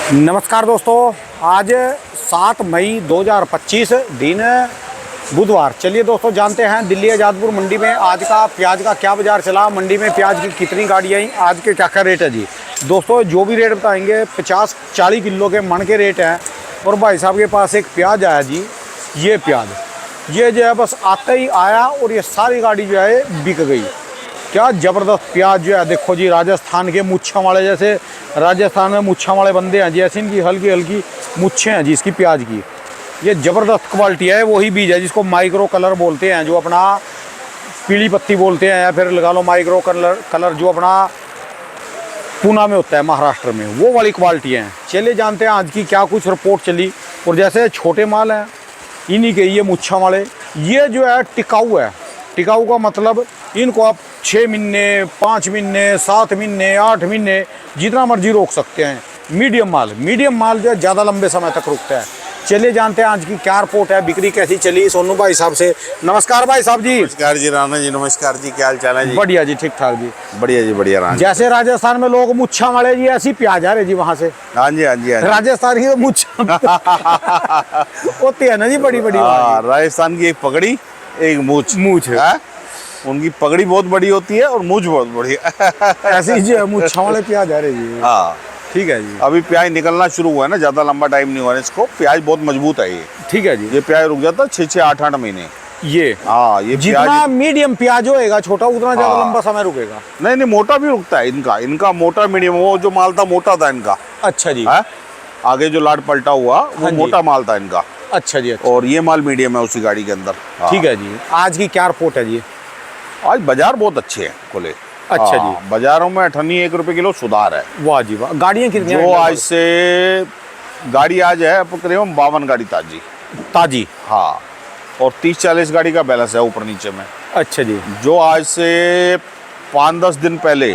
नमस्कार दोस्तों, आज 7 मई 2025 दिन बुधवार। चलिए दोस्तों, जानते हैं दिल्ली आज़ादपुर मंडी में आज का प्याज का क्या बाज़ार चला, मंडी में प्याज की कितनी गाड़ियाँ आई, आज के क्या क्या रेट है जी। दोस्तों जो भी रेट बताएंगे 50-40 किलो के मन के रेट हैं। और भाई साहब के पास एक प्याज आया जी, ये प्याज ये जो है बस आते ही आया और ये सारी गाड़ी जो है बिक गई। क्या ज़बरदस्त प्याज जो है, देखो जी, राजस्थान के मुच्छा वाले, जैसे राजस्थान में मुच्छा वाले बंदे हैं जी, ऐसे इनकी हल्की हल्की मुच्छे हैं जी इसकी प्याज की। ये ज़बरदस्त क्वालिटी है, वही बीज है जिसको माइक्रो कलर बोलते हैं, जो अपना पीली पत्ती बोलते हैं, या फिर लगा लो माइक्रो कलर जो अपना पूना में होता है, महाराष्ट्र में, वो वाली क्वालिटी हैं। चलिए जानते हैं आज की क्या कुछ रिपोर्ट चली। और जैसे छोटे माल हैं इन्हीं के, ये मुच्छा वाले, ये जो है टिकाऊ है। टिकाऊ का मतलब इनको आप 6 महीने, 5 महीने, 7 महीने, 8 महीने जितना मर्जी रोक सकते हैं। मीडियम माल जो है ज़्यादा लंबे समय तक रुकता है। चलिए जानते हैं आज की क्या रिपोर्ट है, बिक्री कैसी चली सोनू भाई साहब से। नमस्कार भाई साहब जी। नमस्कार जी राणा जी, नमस्कार जी, क्या हाल चाल है जी? बढ़िया जी, ठीक ठाक जी। बढ़िया जी, बढ़िया राणा। जैसे राजस्थान में लोग मुच्छा वाले जी, ऐसी प्याज आ रहे जी वहाँ से। हाँ जी, हाँ जी, हाँ जी। राजस्थान की मुच्छा होती है ना जी, बड़ी बड़ी। राजस्थान की एक पगड़ी, एक मूछ है। उनकी पगड़ी बहुत बड़ी होती है और मूछ बहुत बड़ी है। ऐसी जी मुच्छा वाले प्याज आ रहे जी। हाँ ठीक है जी। अभी प्याज निकलना शुरू हुआ है ना, ज्यादा लंबा टाइम नहीं हुआ है इसको। प्याज बहुत मजबूत है ये। ठीक है जी। ये प्याज रुक जाता है 6-6, 8-8 महीने। ये हाँ, ये जितना मीडियम प्याज होएगा छोटा, उतना ज्यादा हाँ। लंबा समय रुकेगा। नहीं नहीं, मोटा भी रुकता है इनका मोटा मीडियम। वो जो माल था मोटा था इनका। अच्छा जी। है आगे जो लाट पलटा हुआ वो हाँ जी। मोटा माल था इनका। अच्छा जी, अच्छा। और ये माल मीडियम है उसी गाड़ी के अंदर। हाँ। ठीक है जी। आज की क्या रिपोर्ट है जी? आज बाजार बहुत अच्छे हैं खुले। अच्छा हाँ, जी। बाजारों में 1 रुपए किलो सुधार है। वाह जी वाह। गाड़ियाँ कितनी जो हैं? आज से गाड़ी आज है करीबन 52 गाड़ी ताजी। ताजी। हाँ, और 30-40 गाड़ी का बैलेंस है ऊपर नीचे में। अच्छा जी। जो आज से 5-10 दिन पहले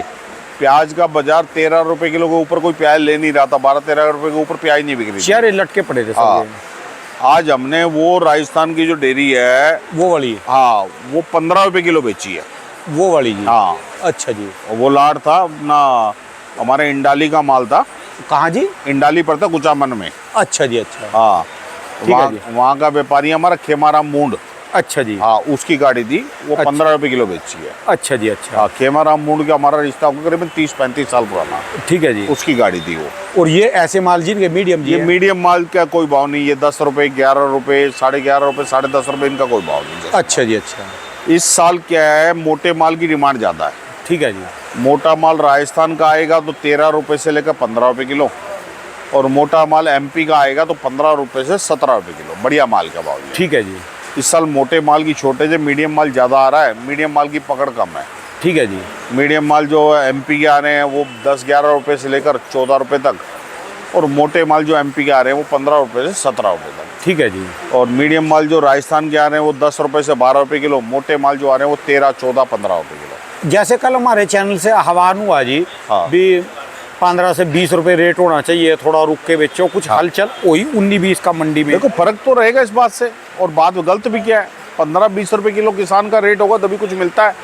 प्याज का बाजार 13 रुपए किलो के ऊपर कोई प्याज ले नहीं रहा था। 12-13 रुपए के ऊपर प्याज नहीं बिक रही थी। चेहरे लटके पड़े थे हाँ। सब। आज हमने वो राजस्थान की जो डेयरी है वो वाली। हाँ, वो 15 रुपए किलो बेची है। वो वाली जी। हाँ। अच्छा जी। और वो लाट था अपना, हमारे इंडाली का माल था। कहाँ जी? इंडाली पर था कुचामन में। अच्छा जी, अच्छा। हाँ, ठीक है जी। वहाँ का व्यापारी हमारा खेमाराम मूंड। अच्छा जी। हाँ, उसकी गाड़ी थी, वो अच्छा। 15 रुपए किलो बेची है। अच्छा जी, अच्छा। हाँ, खेमाराम मूंड का हमारा रिश्ता होगा करीबन 30-35 साल पुराना। ठीक है जी। उसकी गाड़ी थी वो। और ये ऐसे माल जिनके मीडियम जी ये हैं? मीडियम माल का कोई भाव नहीं। ये 10 रुपए, 11 रुपए, 11.5 रुपए, 10.5 रुपए, इनका कोई भाव नहीं। अच्छा जी, अच्छा। इस साल क्या है, मोटे माल की डिमांड ज्यादा है। ठीक है जी। मोटा माल राजस्थान का आएगा तो 13 रुपए से लेकर 15 रुपए किलो, और मोटा माल एमपी का आएगा तो 15 रुपए से 17 रुपए किलो। बढ़िया माल का भाव ये। ठीक है जी। इस साल मोटे माल की शॉर्टेज है, मीडियम माल ज़्यादा आ रहा है, मीडियम माल की पकड़ कम है। ठीक है जी। मीडियम माल जो एमपी के आ रहे हैं वो 10-11 रुपए से लेकर 14 रुपए तक, और मोटे माल जो एमपी के आ रहे हैं वो 15 रुपए से 17 रुपए तक। ठीक है जी। और मीडियम माल जो राजस्थान के आ रहे हैं वो 10 रुपए से 12 रुपए किलो, मोटे माल जो आ रहे हैं वो 13, 14, 15 रुपए किलो। जैसे कल हमारे चैनल से आह्वान हुआ जी, हाँ। भी 15 से 20 रुपए रेट होना चाहिए, थोड़ा रुक के बेचो, कुछ हाँ। हलचल वही 19-20 का मंडी में। देखो फर्क तो रहेगा इस बात से, और बात गलत भी क्या है। 15-20 रुपए किलो किसान का रेट होगा तभी कुछ मिलता है।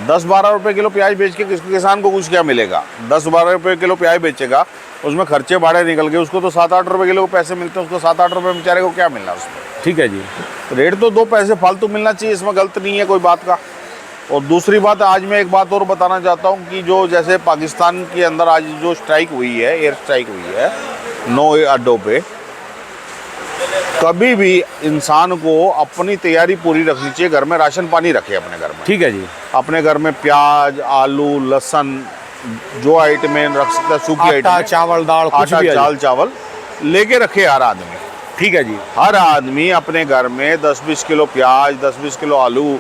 10-12 रुपए किलो प्याज बेच के किसान को कुछ क्या मिलेगा? 10-12 रुपए किलो प्याज बेचेगा, उसमें खर्चे भाड़े निकल गए, उसको तो 7-8 रुपए किलो के पैसे मिलते हैं, उसको 7-8 रुपए बेचारे को क्या मिलना उसमें। ठीक है जी। रेट तो 2 पैसे फालतू मिलना चाहिए, इसमें गलत नहीं है कोई बात का। और दूसरी बात, आज मैं एक बात और बताना चाहता हूँ कि जो जैसे पाकिस्तान के अंदर आज जो स्ट्राइक हुई है, एयर स्ट्राइक हुई है 9 अड्डों पे, कभी भी इंसान को अपनी तैयारी पूरी रखनी चाहिए। घर में राशन पानी रखे अपने घर में। ठीक है जी। अपने घर में प्याज, आलू, लहसुन, जो आइटमें रख सकता है, सूखी आटा, आइटम, चावल, दाल, कुछ आटा, भी है चाल, जी। चावल लेके रखे हर आदमी। ठीक है जी। हर आदमी अपने घर में 10-20 किलो प्याज, 10-20 किलो आलू,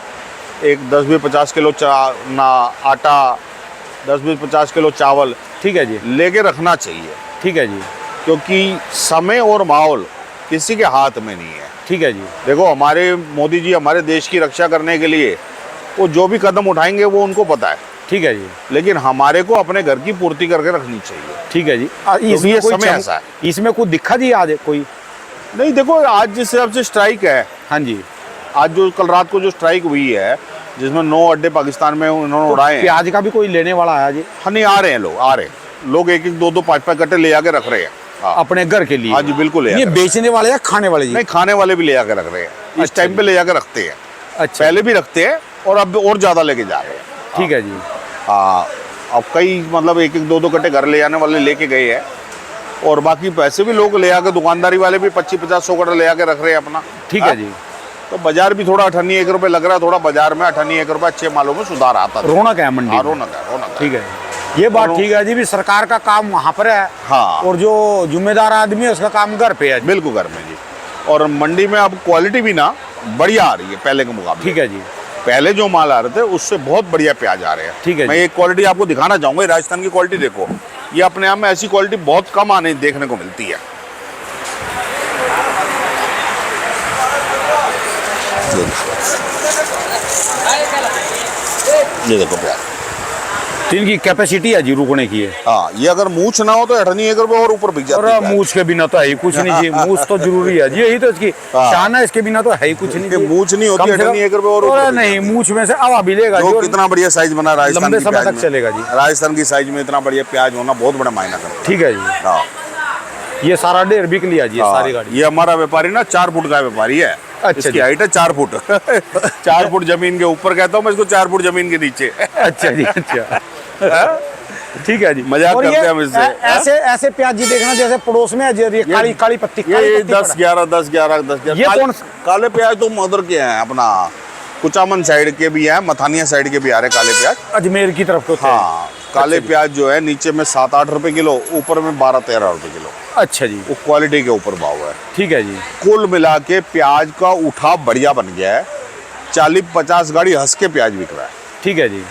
एक 10-20-50 किलो आटा, 10-20-50 किलो चावल, ठीक है जी। लेके रखना चाहिए। ठीक है जी। क्योंकि समय और माहौल किसी के हाथ में नहीं है। ठीक है जी। देखो हमारे मोदी जी हमारे देश की रक्षा करने के लिए वो जो भी कदम उठाएंगे वो उनको पता है। ठीक है जी। लेकिन हमारे को अपने घर की पूर्ति करके रखनी चाहिए। ठीक है जी। इसमें इसमें कोई समय ऐसा है। इसमें कुछ दिक्कत ही आज कोई नहीं, देखो आज जिस हिसाब से स्ट्राइक है, हाँ जी, आज जो कल रात को जो स्ट्राइक हुई है, जिसमें 9 अड्डे पाकिस्तान में उन्होंने उड़ाए हैं। प्याज का भी कोई लेने वाला आया जी? हाँ नहीं, आ रहे हैं लोग, आ रहे हैं लोग, 1-1, 2-2, 5-5 कट्टे ले आके रख रहे हैं। हाँ। अपने घर के लिए? हाँ जी, बिल्कुल ले ये आकर। बेचने वाले या खाने वाले जी? नहीं, खाने वाले भी ले जाकर रख रहे हैं, इस अच्छा टाइम पे ले जाकर रखते हैं। अच्छा, पहले भी रखते हैं और अब और ज्यादा लेके जा रहे हैं। ठीक है जी। हाँ, अब कई मतलब एक एक दो दो कट्टे घर ले जाने वाले लेके गए हैं, और बाकी पैसे भी लोग ले आके, दुकानदारी वाले भी 25-50-100 कट्टे ले आके रख रहे हैं अपना। ठीक हाँ? है जी। तो बाजार भी थोड़ा 98-1 रुपए लग रहा है, थोड़ा बाजार में 98-1 रुपए अच्छे मालों में सुधार आता है। रौनक है मंडी हाँ, में। रौनक है, रौनक है। ठीक है, ये बात ठीक है जी। भी सरकार का काम वहाँ पर है, हाँ। और जो जिम्मेदार आदमी है उसका काम घर पे है। बिल्कुल घर में जी। और मंडी में अब क्वालिटी भी ना बढ़िया आ रही है पहले के मुकाबले। ठीक है जी। पहले जो माल आ रहे थे उससे बहुत बढ़िया प्याज आ रहे हैं। ठीक है मैं जी। एक क्वालिटी आपको दिखाना चाहूंगा, राजस्थान की क्वालिटी देखो, ये अपने आप में ऐसी क्वालिटी बहुत कम आने देखने को मिलती है। ये देखो प्याज, तो इनकी कैपेसिटी है जी रुकने की है। हाँ, ये अगर मूछ ना हो तो 98-1 रुपए और ऊपर बिक जाती और है प्याज। मूछ के बिना तो है ही कुछ नहीं जी। मूछ तो जरूरी है जी, यही तो इसकी हाँ। शान है। इसके बिना तो है ही कुछ नहीं ये जी। मूछ नहीं होती, कम से कम- 98-1 रुपए और ऊपर और बिक नहीं, जाती है। मूछ में से हवा भी लेगा जी। जो और कितना बढ़िया साइज बना राजस्थान लंबे की समय प्याज तक में। चलेगा जी। राजस्थान की साइज में इतना बढ़िया प्याज होना बहुत बड़ा मायना करता है। ठीक है जी। हाँ। ये सारा ढेर बिक लिया जी, ये हाँ, सारी गाड़ी। ये हमारा व्यापारी ना 4 फुट का व्यापारी है। अच्छा इसकी जी। हाइट है 4 फुट। 4 फुट जमीन के ऊपर कहता हूँ मैं इसको, 4 फुट जमीन के नीचे। अच्छा जी, अच्छा। ठीक है जी। मजाक और करते ये हैं हम इससे। ऐसे ऐसे प्याज जी देखना जैसे पड़ोस में है जी, ये काली काली पत्ती, काली ये पत्ती 10-11 10-11 10-11 ये कौन काले प्याज तो उधर के हैं, अपना कुचामन साइड के भी हैं, मथानिया साइड के भी आ रहे काले प्याज। अजमेर की तरफ के होते हैं। हाँ, काले अच्छा जी। प्याज जो है नीचे में 7-8 रुपए किलो, ऊपर में 12-13 रुपए किलो। अच्छा जी। वो क्वालिटी के ऊपर भाव है। ठीक है जी। कुल मिला के प्याज का उठाव बढ़िया बन गया है। 40-50 गाड़ी हंस के प्याज बिक रहा है। ठीक है जी।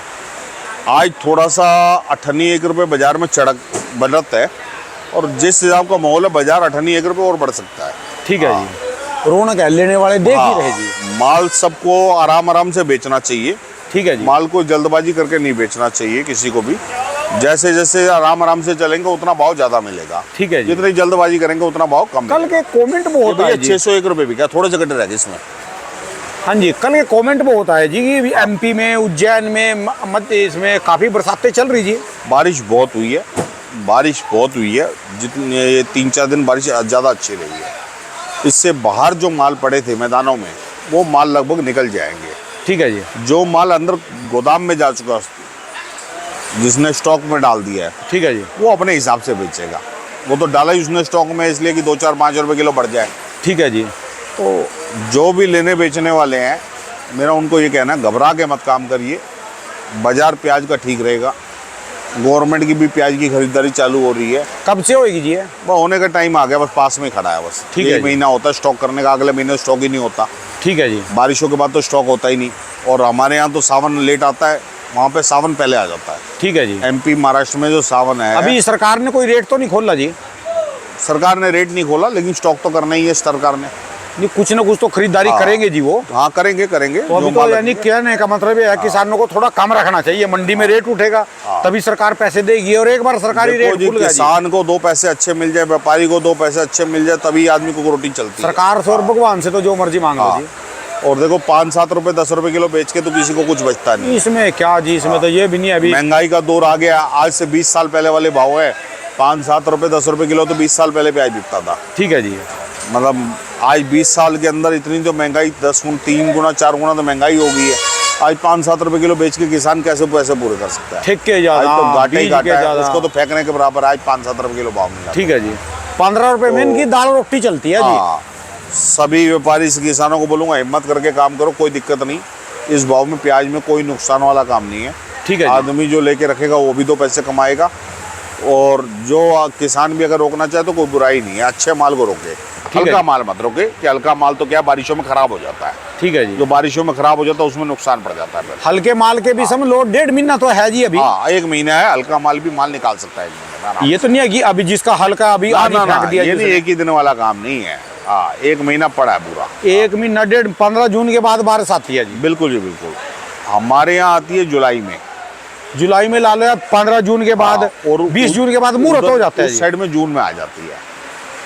आज थोड़ा सा 98-1 रुपए बाजार में चढ़क बढ़त है, और जिस हिसाब का माहौल है बाजार 98-1 रुपए और बढ़ सकता है। ठीक है जी। रौनक है, लेने वाले देख ही रहे जी। माल सबको आराम आराम से बेचना चाहिए। ठीक है जी। माल को जल्दबाजी करके नहीं बेचना चाहिए किसी को भी। जैसे जैसे आराम आराम से चलेंगे उतना भाव ज्यादा मिलेगा। ठीक है जी। जितनी जल्दबाजी करेंगे उतना भाव कम कल मिलेगा। के कमेंट बहुत आए जी। 601 रुपए भी क्या, थोड़े से कटे रह गए इसमें। हाँ जी, कल के कमेंट बहुत आए जी कि एमपी में, उज्जैन में, मध्य इसमें काफी बरसातें चल रही जी। बारिश बहुत हुई है, बारिश बहुत हुई है। जितने ये 3-4 दिन बारिश ज़्यादा अच्छी रही है। इससे बाहर जो माल पड़े थे मैदानों में, वो माल लगभग निकल जाएंगे। ठीक है जी। जो माल अंदर गोदाम में जा चुका, जिसने स्टॉक में डाल दिया है, ठीक है जी। वो अपने हिसाब से बेचेगा। वो तो डाला ही उसने स्टॉक में इसलिए कि 2-4-5 रुपए किलो बढ़ जाए। ठीक है जी। तो जो भी लेने बेचने वाले हैं, मेरा उनको ये कहना है, घबरा के मत काम करिए। बाजार प्याज का ठीक रहेगा। गवर्नमेंट की भी प्याज की खरीदारी चालू हो रही है। कब से होगी जी ये? वह होने का टाइम आ गया, बस पास में ही खड़ा है बस। ठीक है एक जी। महीना होता है स्टॉक करने का, अगले महीने स्टॉक ही नहीं होता। ठीक है जी। बारिशों के बाद तो स्टॉक होता ही नहीं। और हमारे यहाँ तो सावन लेट आता है, वहाँ पे सावन पहले आ जाता है। ठीक है जी। एमपी महाराष्ट्र में जो सावन है, अभी सरकार ने कोई रेट तो नहीं खोला जी? सरकार ने रेट नहीं खोला, लेकिन स्टॉक तो करना ही है सरकार ने। नहीं, कुछ ना कुछ तो खरीदारी हाँ। करेंगे जी वो। हाँ, करेंगे करेंगे। तो अभी जो तो माल- यानी कहने का मतलब ये है, किसानों को थोड़ा कम रखना चाहिए। मंडी में रेट उठेगा तभी सरकार पैसे देगी, और एक बार सरकारी देखो रेट जी, खुल गया जी, किसान को 2 पैसे अच्छे मिल जाए, व्यापारी को 2 पैसे अच्छे मिल जाए, तभी आदमी को रोटी चलती है। सरकार से और भगवान से तो जो मर्जी मांग लो हाँ। जी। और देखो 5-7 रुपए 10 रुपए किलो बेच के तो किसी को कुछ बचता नहीं। इसमें क्या जी, इसमें तो ये भी नहीं है अभी। महंगाई का दौर आ गया। आज से 20 साल पहले वाले भाव है। 5-7 रुपए 10 रुपए किलो तो 20 साल पहले प्याज बिकता था। ठीक है जी। मतलब आज 20 साल के अंदर इतनी तो महंगाई 3 गुना 4 गुना तो महंगाई हो गई है। आज 5-7 रुपए किलो बेच के किसान कैसे पैसे पूरे कर सकता है? ठेके आज ज्यादा, तो घाटा ही बीज के घाटा है, ज्यादा। उसको तो फेंकने के बराबर आज 5-7 रुपए किलो भाव मिला। ठीक है जी। 15 रुपए में इनकी दाल रोटी चलती है जी। हाँ, सभी व्यापारी किसानों को बोलूंगा, हिम्मत करके काम करो, कोई दिक्कत नहीं। इस भाव में प्याज में कोई नुकसान वाला काम नहीं है। ठीक है जी। आदमी जो लेके रखेगा वो भी 2 पैसे कमाएगा, और जो किसान भी अगर रोकना चाहे तो कोई बुराई नहीं है। अच्छे माल को रोके, है हल्का जी। माल मत रोके। कि हल्का माल तो क्या बारिशों में खराब हो जाता है। ठीक है जी। जो बारिशों में खराब हो जाता है उसमें नुकसान पड़ जाता है फिर। हल्के माल के भी समझ लो 1.5 महीना तो है जी अभी। हाँ, 1 महीना है, हल्का माल भी माल निकाल सकता है 1 महीने में आराम ये तो नहीं है कि अभी जिसका हल्का अभी से। आधी ना, फेंक दिया ये जी नहीं उसने। एक ही दिन वाला काम नहीं है। हाँ, 1 महीना पड़ा है पूरा। 1 महीना 1.5 15 जून के बाद बारिश आती है जी। बिल्कुल जी बिल्कुल। हमारे यहाँ आती है जुलाई में। जुलाई में ला लो या 15 जून के बाद, हाँ, और 20 जून के बाद मुहूर्त हो जाता है उस जी। साइड में जून में आ जाती है।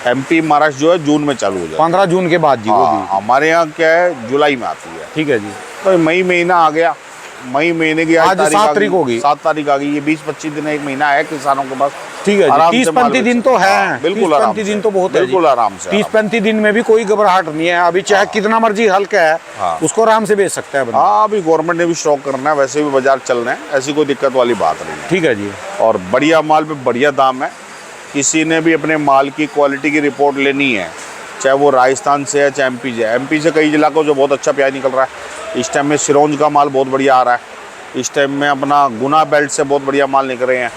एमपी महाराष्ट्र जो है जून में चालू हो जाता 15 जून के बाद जी है। वो हाँ, भी। हमारे यहाँ क्या है जुलाई में आती है। ठीक है जी। तो मई महीना आ गया, मई महीने की आज 7 तारीख होगी। 7 तारीख आ गई। ये 20-25 दिन, एक महीना है किसानों के पास। ठीक है आराम जी, से 30-35 माल दिन तो है। हाँ, बिल्कुल आराम 30-35 से, दिन तो बहुत है जी। बिल्कुल आराम से। 30-35 दिन में भी कोई घबराहट नहीं है। अभी चाहे कितना मर्जी हल्का है, हाँ। उसको आराम से बेच सकता है बंदा। हाँ, अभी गवर्नमेंट ने भी स्टॉक करना है, वैसे भी बाजार चल रहे हैं, ऐसी कोई दिक्कत वाली बात नहीं है। ठीक है जी। और बढ़िया माल पे बढ़िया दाम है। किसी ने भी अपने माल की क्वालिटी की रिपोर्ट लेनी है, चाहे वो राजस्थान से है चाहे एमपी से। एमपी से कई जिला को जो बहुत अच्छा प्याज निकल रहा है इस टाइम में। सिरोंज का माल बहुत बढ़िया आ रहा है इस टाइम में। अपना गुना बेल्ट से बहुत बढ़िया माल निकल रहे हैं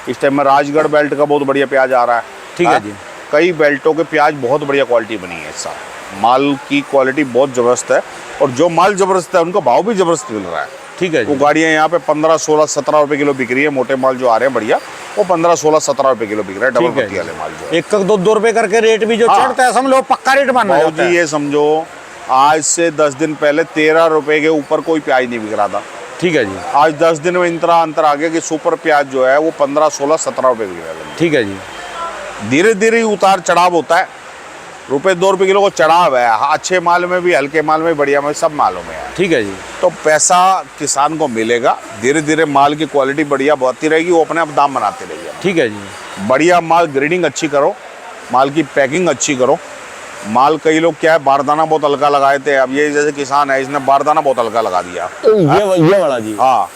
इस टाइम में। राजगढ़ बेल्ट का बहुत बढ़िया प्याज आ रहा है। ठीक है जी। कई बेल्टों के प्याज बहुत बढ़िया क्वालिटी बनी है इस साल। माल की क्वालिटी बहुत ज़बरदस्त है और जो माल ज़बरदस्त है उनका भाव भी ज़बरदस्त मिल रहा है। ठीक है वो जी। गाड़ियाँ यहाँ पे 15, 16, 17 रुपए किलो बिक रही है। मोटे माल जो आ रहे हैं बढ़िया, वो 15, 16, 17 रुपए किलो बिक रहा है। डबल ठीक है पत्ती जी। वाले माल जो है। 1-2 रुपए करके रेट भी जो हाँ। चढ़ता है समझ लो पक्का रेट मानना बाबू जाता जी है। ये समझो आज से 10 दिन पहले 13 रुपए के ऊपर कोई प्याज नहीं बिक रहा था। ठीक है जी। आज 10 दिन में इतना अंतर आ गया कि सुपर प्याज जो है वो 15, 16, 17 रुपए बिक रहा है। ठीक है जी। धीरे धीरे उतार चढ़ाव होता है। रुपए 2 रुपए किलो को चढ़ाव है। हाँ, अच्छे माल में भी, हल्के माल में, बढ़िया में, सब मालों में है। ठीक है जी। तो पैसा किसान को मिलेगा। धीरे धीरे माल की क्वालिटी बढ़िया बढ़ती रहेगी, वो अपने आप दाम बनाते रहेगी। ठीक है जी। बढ़िया माल ग्रेडिंग अच्छी करो, माल की पैकिंग अच्छी करो। माल कई लोग क्या है बारदाना बहुत हल्का लगाए थे। अब ये जैसे किसान है इसने बारदाना बहुत हल्का लगा दिया। ये वाला जी। हाँ,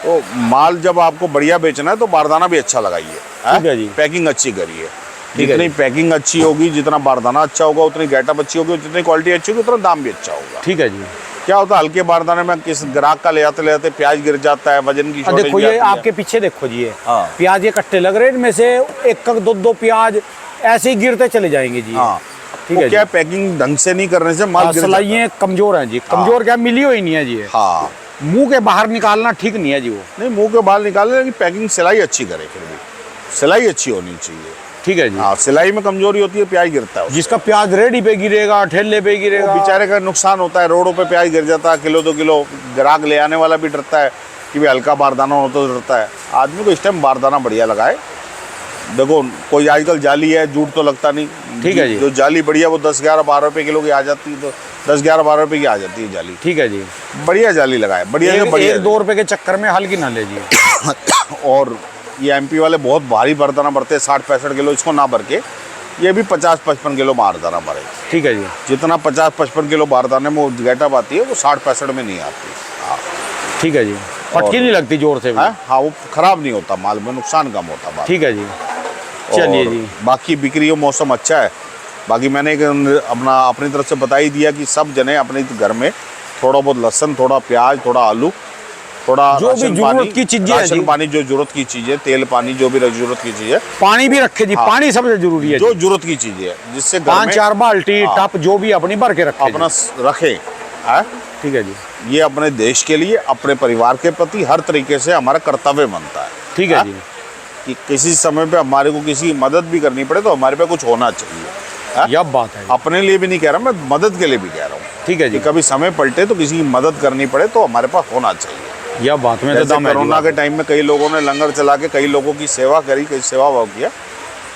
तो माल जब आपको बढ़िया बेचना है तो बारदाना भी अच्छा लगाइए। ठीक है जी। पैकिंग अच्छी करिए। ठीक है जितनी जी। पैकिंग अच्छी होगी, जितना बारदाना अच्छा होगा, उतनी गेटअप अच्छी होगी, जितनी क्वालिटी अच्छी होगी, उतना दाम भी अच्छा होगा। ठीक है जी। क्या होता है हल्के बारदाने में किस ग्राहक का ले आते प्याज गिर जाता है, वजन की शॉर्टेज देखो भी ये आती है। आपके पीछे देखो जी, ये हाँ। प्याज ये कट्टे लग रहे हैं, इनमें से 1-2 प्याज ऐसे ही गिरते चले जाएंगे जी। हाँ, ठीक वो है क्या जी। पैकिंग ढंग से नहीं करने से माल गिर जाता है। सलाइयाँ कमजोर हैं जी। कमजोर क्या मिली हुई नहीं है जी। हाँ, मुंह के बाहर निकालना ठीक नहीं है जी वो। नहीं मुंह के बाल निकालने, लेकिन पैकिंग सिलाई अच्छी करे। फिर भी सिलाई अच्छी होनी चाहिए। ठीक है जी। हाँ, सिलाई में कमजोरी होती है, प्याज गिरता है उससे। जिसका प्याज रेडी पे गिरेगा, ठेले पे गिरेगा, वो बेचारे का नुकसान होता है। रोडों पे प्याज गिर जाता है, किलो 2 किलो। ग्राहक ले आने वाला भी डरता है कि भाई हल्का बारदाना हो तो डरता है। आदमी को इस टाइम बारदाना बढ़िया लगाए। देखो कोई आजकल जाली है, झूठ तो लगता नहीं। ठीक है जी। जो जाली बढ़िया वो 10, 11, 12 रुपए किलो की आ जाती है। तो 10, 11, 12 रुपए की आ जाती है जाली। ठीक है जी। बढ़िया जाली लगाए, बढ़िया से बढ़िया। 1-2 रुपए के चक्कर में हल्की ना ले जी। और ये एमपी वाले बहुत भारी बारदाना भरते हैं, 60-65 किलो। इसको ना भर के ये भी 50-55 किलो बारदाना भरे। ठीक है जी। जितना 50-55 किलो बारदाने में गेटअप आती है वो 60-65 में नहीं आती। हाँ, ठीक है जी। फटकी नहीं लगती जोर से भी। हाँ, वो खराब नहीं होता, माल में नुकसान कम होता माल। ठीक है जी। चलिए जी। बाकी बिक्री का मौसम अच्छा है। बाकी मैंने अपनी तरफ से बता ही दिया कि सब जने अपने घर में थोड़ा बहुत लहसुन, थोड़ा प्याज, थोड़ा आलू, थोड़ा जो भी राशन जरूरत पानी, की चीजें हैं राशन जी। पानी जो जरूरत की चीजें, तेल पानी जो भी जरूरत की चीजें, पानी भी रखे जी। हाँ। पानी सबसे जरूरी है जो जी। जरूरत की चीजें है जिससे घर में 5-4 बाल्टी हाँ। टप जो भी अपनी भर के रखे अपना रखें। है ठीक है जी। ये अपने देश के लिए, अपने परिवार के प्रति हर तरीके से हमारा कर्तव्य बनता है। ठीक है जी। कि किसी समय पे हमारे को किसी की मदद भी करनी पड़े तो हमारे पे कुछ होना चाहिए। हाँ? यह बात है जी। अपने लिए भी नहीं कह रहा, मैं मदद के लिए भी कह रहा हूँ ठीक है कि जी। कभी समय पलटे तो किसी की मदद करनी पड़े तो हमारे पास होना चाहिए। यह बात में तो जैसे दम है जी। कोरोना के टाइम में कई लोगों ने लंगर चला के कई लोगों की सेवा करी, कई सेवा भाव किया।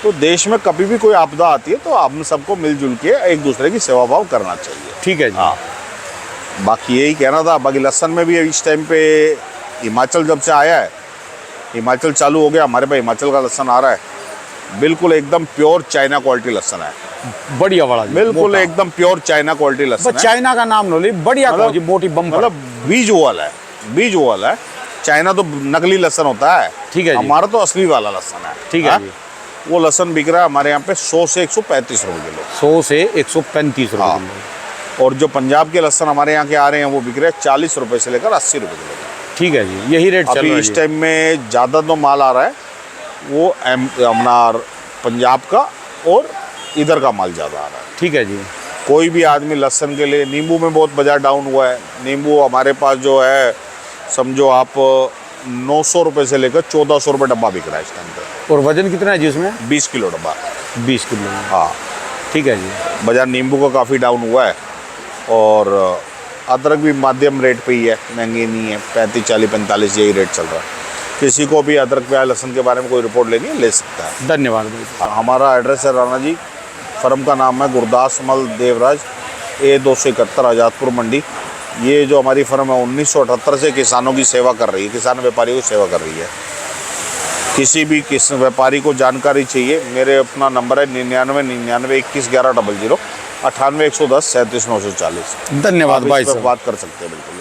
तो देश में कभी भी कोई आपदा आती है तो हम सबको मिलजुल के एक दूसरे की सेवा भाव करना चाहिए। ठीक है जी। हाँ, बाकी यही कहना था। बाकी लहसन में भी इस टाइम पे हिमाचल जब से आया है, हिमाचल चालू हो गया, हमारे पास हिमाचल का लहसन आ रहा है। बिल्कुल एकदम प्योर चाइना क्वालिटी लहसन है। बढ़िया वाला जी। बिल्कुल मोटा। एकदम प्योर चाइना क्वालिटी लहसन बस है। चाइना का नाम लो ली, बढ़िया मतलब- जी। मोटी बम मतलब बीज ओवल है, बीज ओवल है। चाइना तो नकली लहसन होता है। ठीक है जी। हमारा तो असली वाला लहसन है। ठीक है हाँ? जी। वो लहसन बिक रहा है हमारे यहाँ पे 100 से 135 रुपए किलो। 100 से 135 रुपए हाँ। किलो। और जो पंजाब के लहसन हमारे यहाँ के आ रहे हैं वो बिक रहे हैं 40 रुपए से लेकर 80 रुपए किलो। ठीक है जी। यही रेट चल अभी रहा है इस जी। टाइम में ज़्यादा तो माल आ रहा है वो अपना पंजाब का और इधर का माल ज़्यादा आ रहा है। ठीक है जी। कोई भी आदमी लहसन के लिए, नींबू में बहुत बाजार डाउन हुआ है। नींबू हमारे पास जो है समझो आप 900 रुपये से लेकर 1400 रुपये डब्बा बिक रहा है इस टाइम पे। और वजन कितना है जी उसमें? 20 किलो डब्बा। 20 किलो। हाँ, ठीक है जी। बाजार नींबू का काफ़ी डाउन हुआ है। और अदरक भी माध्यम रेट पे ही है, महंगी नहीं है। 35, 40, 45 यही रेट चल रहा है। किसी को भी अदरक प्याज लहसुन के बारे में कोई रिपोर्ट लेनी है ले सकता है। धन्यवाद भाई। हमारा एड्रेस है राणा जी, फर्म का नाम है गुरदास मल देवराज, A271 आज़ादपुर मंडी, ये जो हमारी फर्म है 1978 से किसानों की सेवा कर रही है, किसान व्यापारियों की सेवा कर रही है। किसी भी व्यापारी को जानकारी चाहिए, मेरे अपना नंबर है 99 98 110 38 940। धन्यवाद आप इस भाई पे साहब। बात कर सकते हैं बिल्कुल।